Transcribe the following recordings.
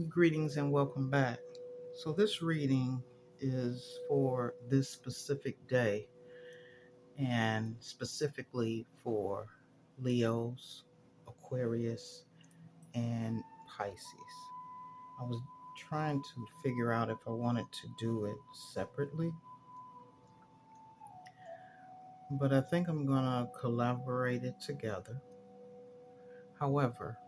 Greetings and welcome back. So, this reading is for this specific day and specifically for Leos, Aquarius, and Pisces. I was trying to figure out if I wanted to do it separately, but I think I'm going to collaborate it together. However,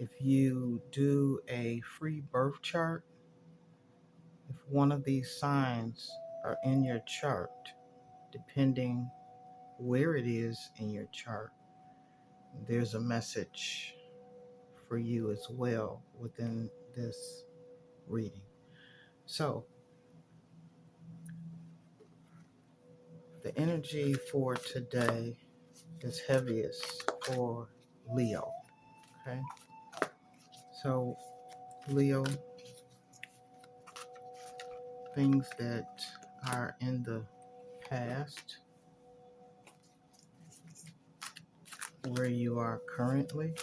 if you do a free birth chart, if one of these signs are in your chart, depending where it is in your chart, there's a message for you as well within this reading. So, the energy for today is heaviest for Leo. Okay, so Leo, things that are in the past, where you are currently,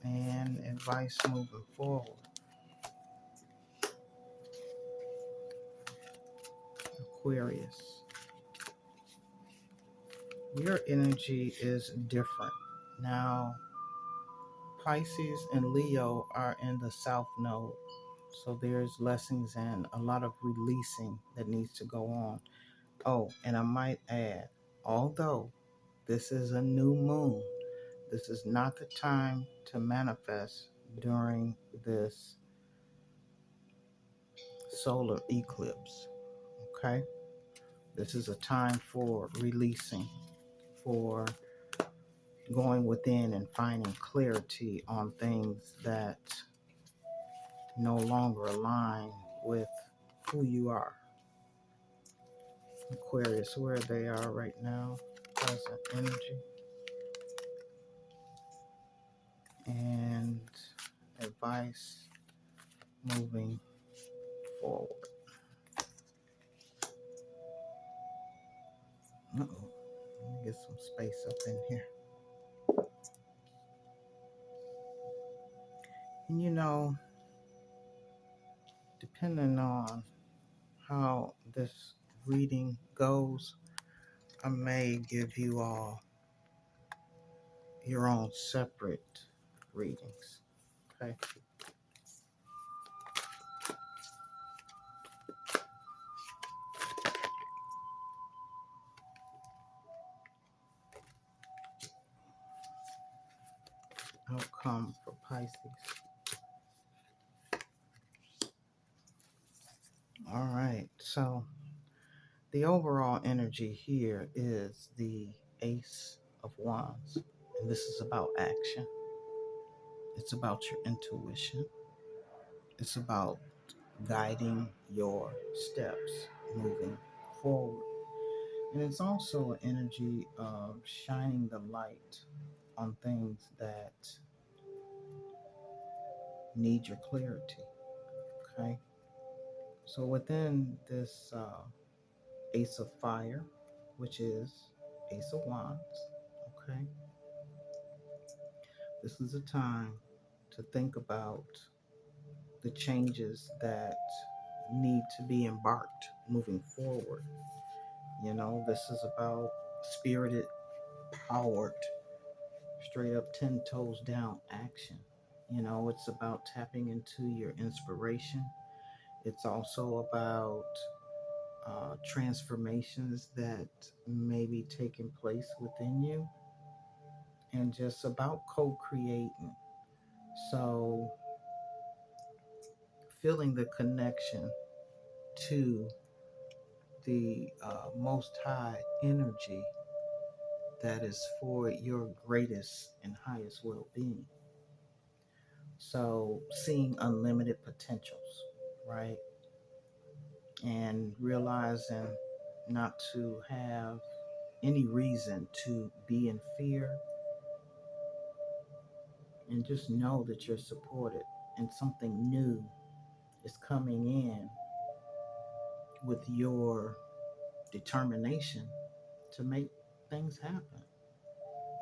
and advice moving forward. Aquarius, your energy is different. Now, Pisces and Leo are in the South Node, so there's lessons and a lot of releasing that needs to go on. Oh, and I might add, although this is a new moon, this is not the time to manifest during this solar eclipse. Okay? This is a time for releasing, for going within and finding clarity on things that no longer align with who you are. Aquarius, where they are right now, present energy, and advice moving forward. Uh-oh. Let me get some space up in here. And depending on how this reading goes, I may give you all your own separate readings. Okay. Outcome for Pisces. All right. So the overall energy here is the Ace of Wands. And this is about action. It's about your intuition. It's about guiding your steps moving forward. And it's also an energy of shining the light on things that need your clarity. Okay. So within this Ace of Fire, which is Ace of Wands, okay, this is a time to think about the changes that need to be embarked moving forward. This is about spirited, powered, straight up 10 toes down action. It's about tapping into your inspiration. It's also about transformations that may be taking place within you, and just about co-creating. So feeling the connection to the most high energy that is for your greatest and highest well-being. So seeing unlimited potentials, right? And realizing not to have any reason to be in fear, and just know that you're supported and something new is coming in with your determination to make things happen.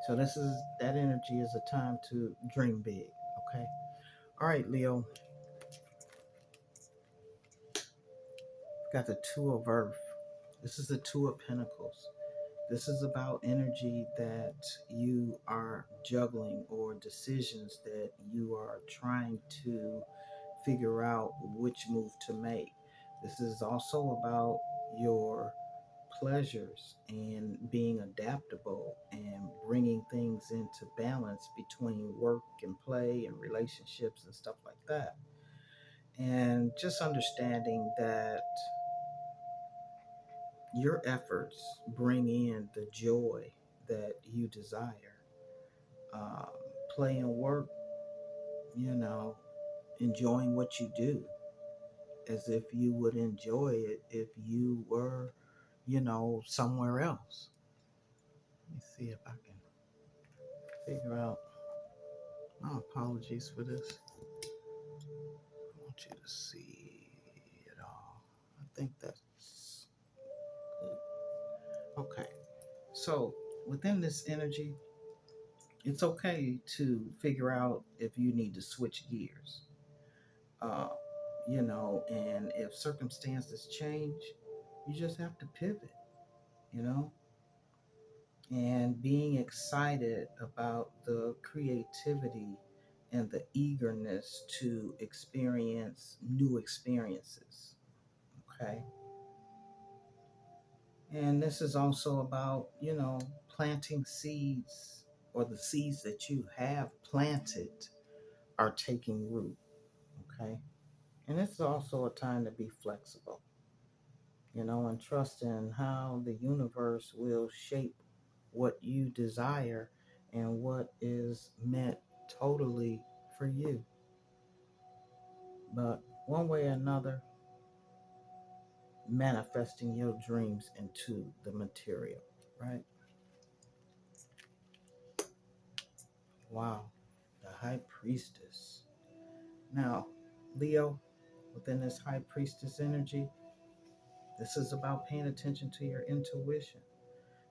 So this is that energy is a time to dream big. Okay. All right, Leo. Got the Two of Earth. This is the Two of Pentacles. This is about energy that you are juggling or decisions that you are trying to figure out which move to make. This is also about your pleasures and being adaptable and bringing things into balance between work and play and relationships and stuff like that. And just understanding that your efforts bring in the joy that you desire. Um, Play and work, you know, enjoying what you do as if you would enjoy it if you were, somewhere else. Let me see if I can figure out. My apologies for this. I want you to see it all. I think that's good. Okay. So within this energy, it's okay to figure out if you need to switch gears. Uh, and if circumstances change, you just have to pivot, you know, and being excited about the creativity and the eagerness to experience new experiences. Okay. And this is also about, planting seeds, or the seeds that you have planted are taking root. Okay. And it's also a time to be flexible, and trust in how the universe will shape what you desire and what is meant totally for you. But one way or another, manifesting your dreams into the material, right? Wow, the High Priestess. Now, Leo, within this High Priestess energy, this is about paying attention to your intuition.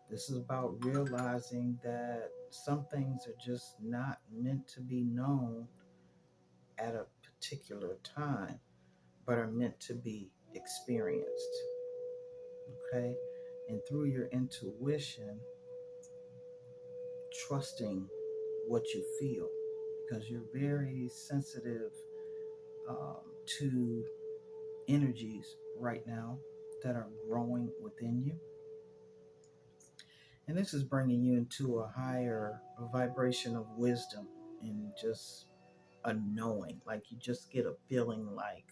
This is about realizing that some things are just not meant to be known at a particular time, but are meant to be experienced. Okay? And through your intuition, trusting what you feel, because you're very sensitive um, to energies right now that are growing within you. And this is bringing you into a higher vibration of wisdom and just a knowing. Like you just get a feeling like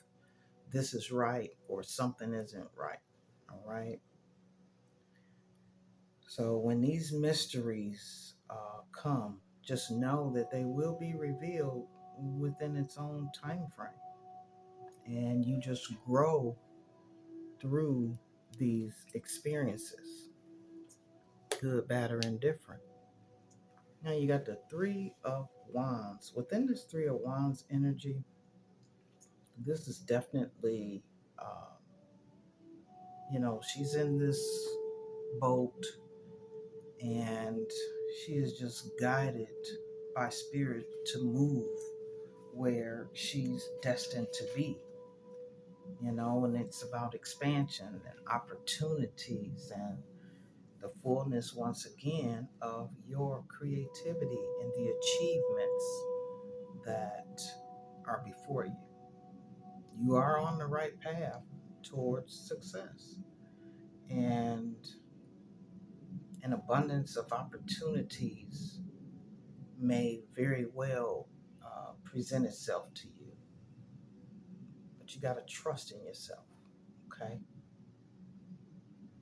this is right or something isn't right. All right. So when these mysteries come, just know that they will be revealed within its own time frame. And you just grow through these experiences, good, bad, or indifferent. Now you got the Three of Wands. Within this Three of Wands energy, this is definitely, uh, she's in this boat and she is just guided by spirit to move where she's destined to be, and it's about expansion and opportunities and the fullness once again of your creativity and the achievements that are before you. You are on the right path towards success, and an abundance of opportunities may very well present itself to you. But you got to trust in yourself, okay?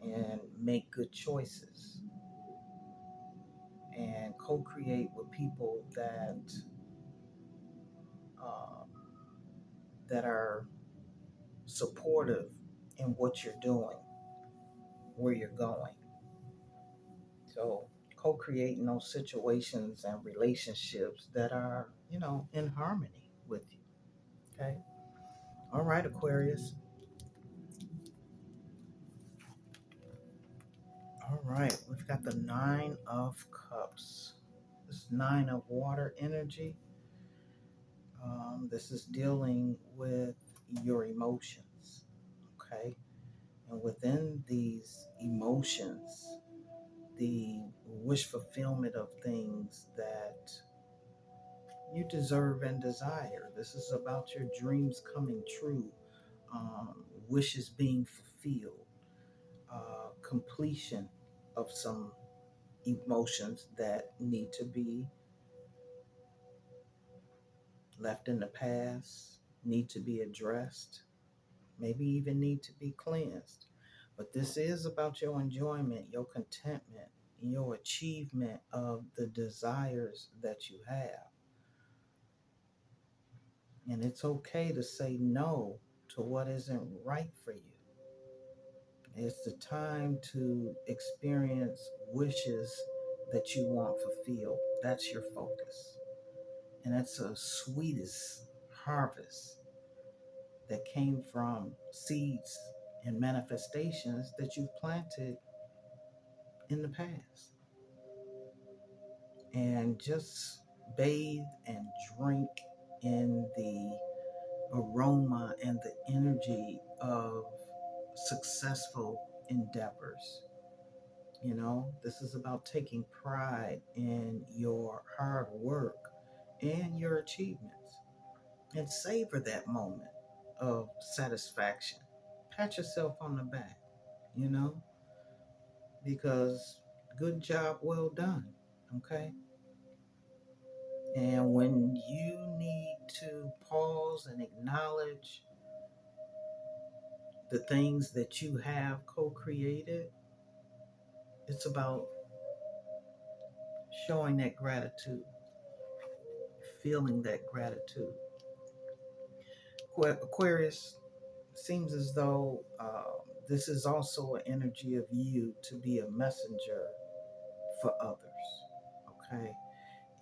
And make good choices and co create with people uh, that are supportive in what you're doing, where you're going. So, co creating those situations and relationships that are, in harmony with you, okay? All right, Aquarius. All right, we've got the Nine of Cups. This nine of water energy. This is dealing with your emotions. Okay. And within these emotions, the wish fulfillment of things that you deserve and desire. This is about your dreams coming true, wishes being fulfilled, completion of some emotions that need to be left in the past, need to be addressed, maybe even need to be cleansed. But this is about your enjoyment, your contentment, your achievement of the desires that you have. And it's okay to say no to what isn't right for you. It's the time to experience wishes that you want fulfilled. That's your focus. And that's the sweetest harvest that came from seeds and manifestations that you've planted in the past. And just bathe and drink in the aroma and the energy of successful endeavors. You know, this is about taking pride in your hard work and your achievements, and savor that moment of satisfaction. Pat yourself on the back, you know, because good job, well done. Okay. And when you need to pause and acknowledge the things that you have co created, it's about showing that gratitude, feeling that gratitude. Aquarius, seems as though this is also an energy of you to be a messenger for others. Okay.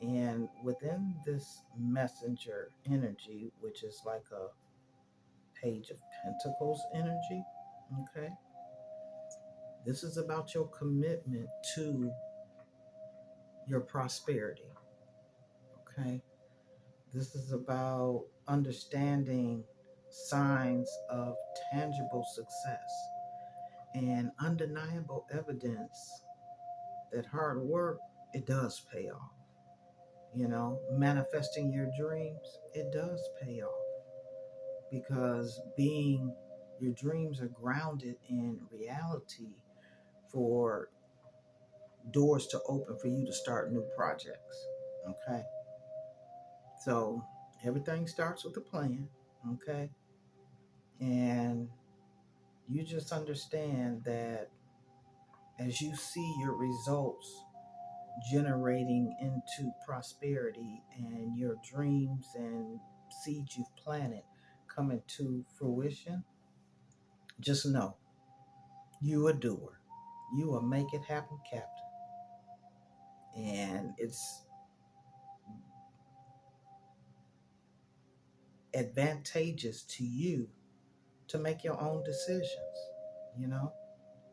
And within this messenger energy, which is like a page of pentacles energy, okay, this is about your commitment to your prosperity. Okay. This is about understanding signs of tangible success and undeniable evidence that hard work, it does pay off. You know, manifesting your dreams, it does pay off, because being your dreams are grounded in reality for doors to open for you to start new projects. Okay. So everything starts with a plan. Okay. And you just understand that as you see your results generating into prosperity and your dreams and seeds you've planted coming to fruition, just know you a doer. You a make it happen captain. And it's advantageous to you to make your own decisions, you know,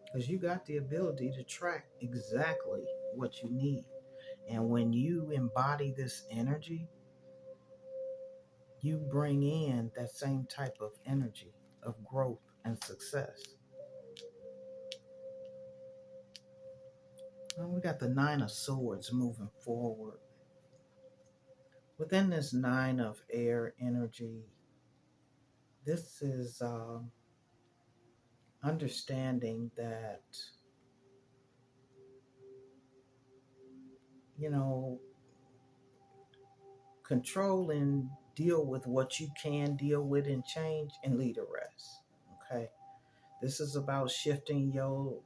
because you got the ability to track exactly what you need. And when you embody this energy, you bring in that same type of energy of growth and success. And we got the Nine of Swords moving forward. Within this Nine of Air energy, this is understanding that, you know, control and deal with what you can deal with and change and leave the rest. Okay. This is about shifting your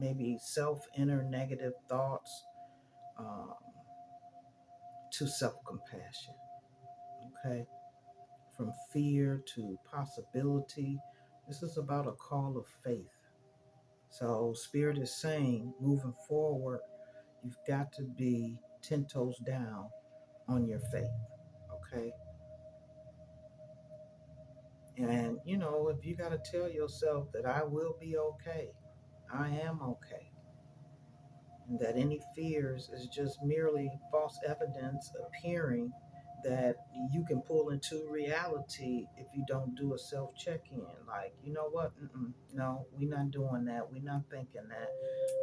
maybe self inner negative thoughts um, to self compassion. Okay. From fear to possibility. This is about a call of faith. So, Spirit is saying, moving forward, you've got to be 10 toes down on your faith. Okay. And, you know, if you got to tell yourself that I will be okay, I am okay. that any fears is just merely false evidence appearing that you can pull into reality if you don't do a self check-in. Like, you know what? No, we're not doing that. We're not thinking that.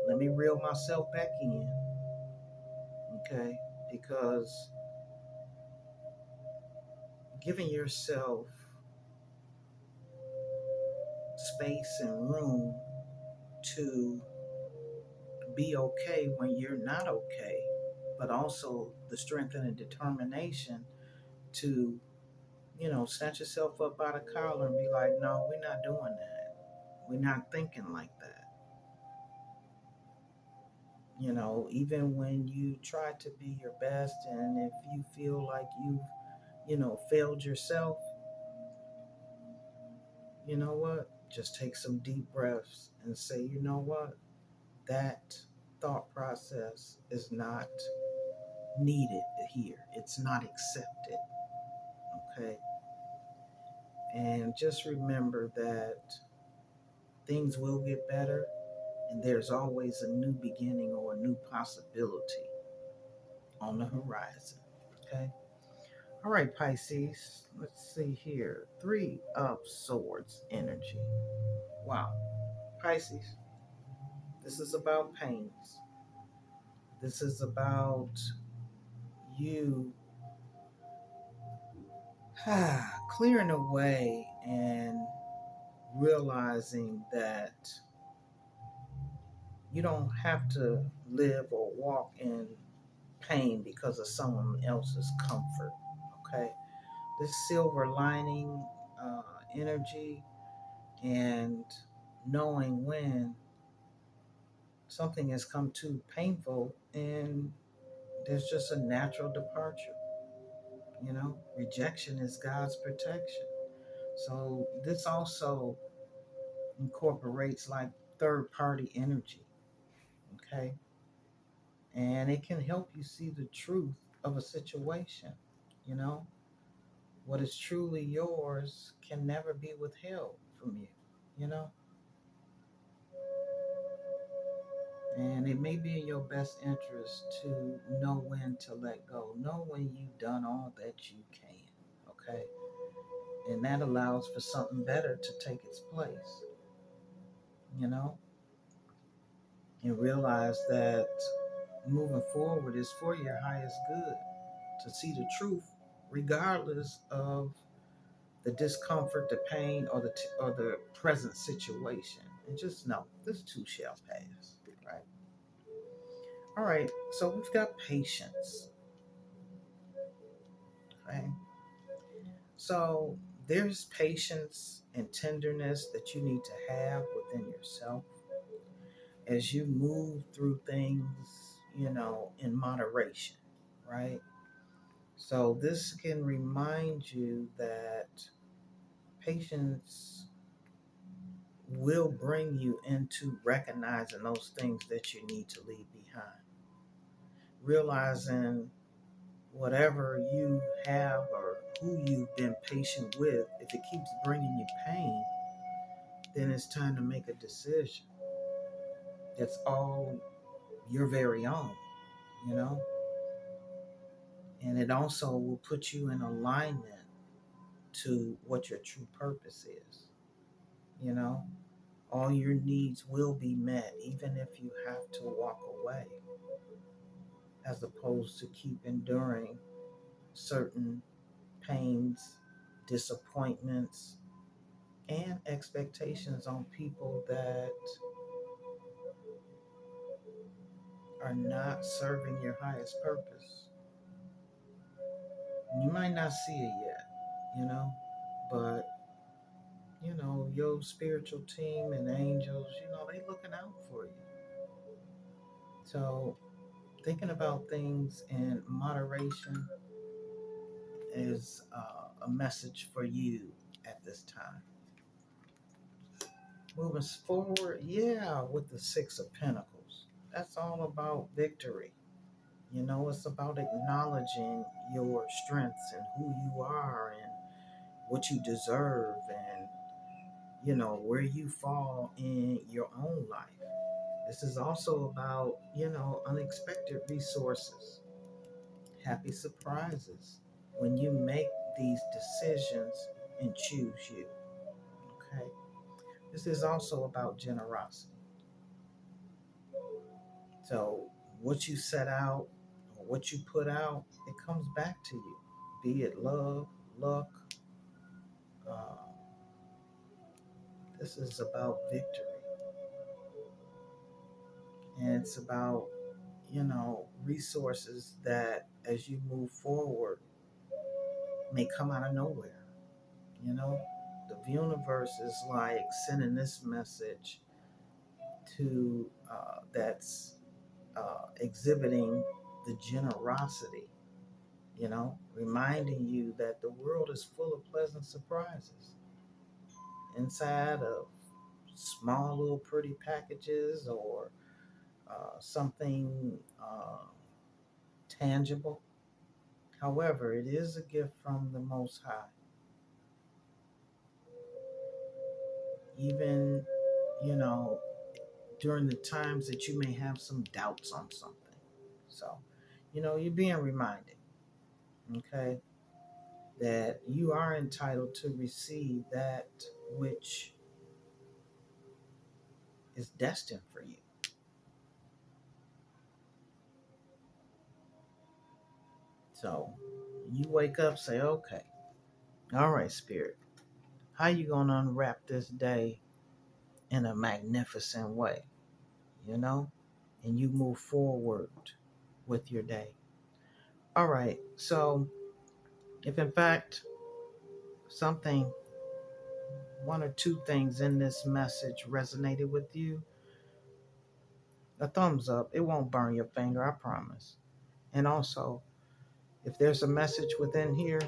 Let me reel myself back in, okay? Because giving yourself space and room to be okay when you're not okay, but also the strength and the determination to, snatch yourself up by the collar and be like, no, we're not doing that. We're not thinking like that. Even when you try to be your best, and if you feel like you've, failed yourself, you know what? Just take some deep breaths and say, you know what? That thought process is not needed here. It's not accepted. Okay. And just remember that things will get better, and there's always a new beginning or a new possibility on the horizon. Okay. All right, Pisces. Let's see here. Three of Swords energy. Wow. Pisces, this is about pains. This is about you clearing away and realizing that you don't have to live or walk in pain because of someone else's comfort. Okay, this silver lining energy, and knowing when something has come too painful and there's just a natural departure. Rejection is God's protection. So this also incorporates like third party energy. Okay, and it can help you see the truth of a situation. You know, what is truly yours can never be withheld from you, you know? And it may be in your best interest to know when to let go, know when you've done all that you can, okay? And that allows for something better to take its place, you know? And realize that moving forward is for your highest good, to see the truth regardless of the discomfort, the pain, or the present situation, and just know this too shall pass. Right. All right. So we've got patience. Okay. So there's patience and tenderness that you need to have within yourself as you move through things, in moderation. Right. So this can remind you that patience will bring you into recognizing those things that you need to leave behind. Realizing whatever you have or who you've been patient with, if it keeps bringing you pain, then it's time to make a decision. That's all your very own, you know? And it also will put you in alignment to what your true purpose is, you know? All your needs will be met, even if you have to walk away, as opposed to keep enduring certain pains, disappointments, and expectations on people that are not serving your highest purpose. You might not see it yet, but your spiritual team and angels, they looking out for you. So thinking about things in moderation is a message for you at this time. Moving forward, yeah, with the Six of Pentacles. That's all about victory. It's about acknowledging your strengths and who you are and what you deserve, and, where you fall in your own life. This is also about, unexpected resources, happy surprises when you make these decisions and choose you. Okay. This is also about generosity. So, what you set out or what you put out, it comes back to you, be it love, luck. Uh, this is about victory. And it's about, resources that as you move forward may come out of nowhere. You know, the universe is like sending this message to that's exhibiting the generosity, reminding you that the world is full of pleasant surprises inside of small little pretty packages or something tangible. However, it is a gift from the Most High. Even, you know, during the times that you may have some doubts on something. So, you're being reminded, okay, that you are entitled to receive that which is destined for you. So, you wake up, say, okay, all right, Spirit, how you going to unwrap this day in a magnificent way, you know? And you move forward with your day. All right, so if in fact something, one or two things in this message resonated with you, a thumbs up. It won't burn your finger, I promise. And also, if there's a message within here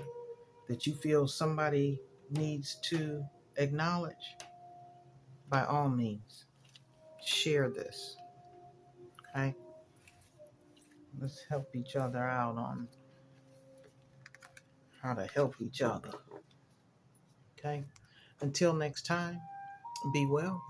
that you feel somebody needs to acknowledge, by all means, share this. Okay? Let's help each other out on how to help each other. Okay? Until next time, be well.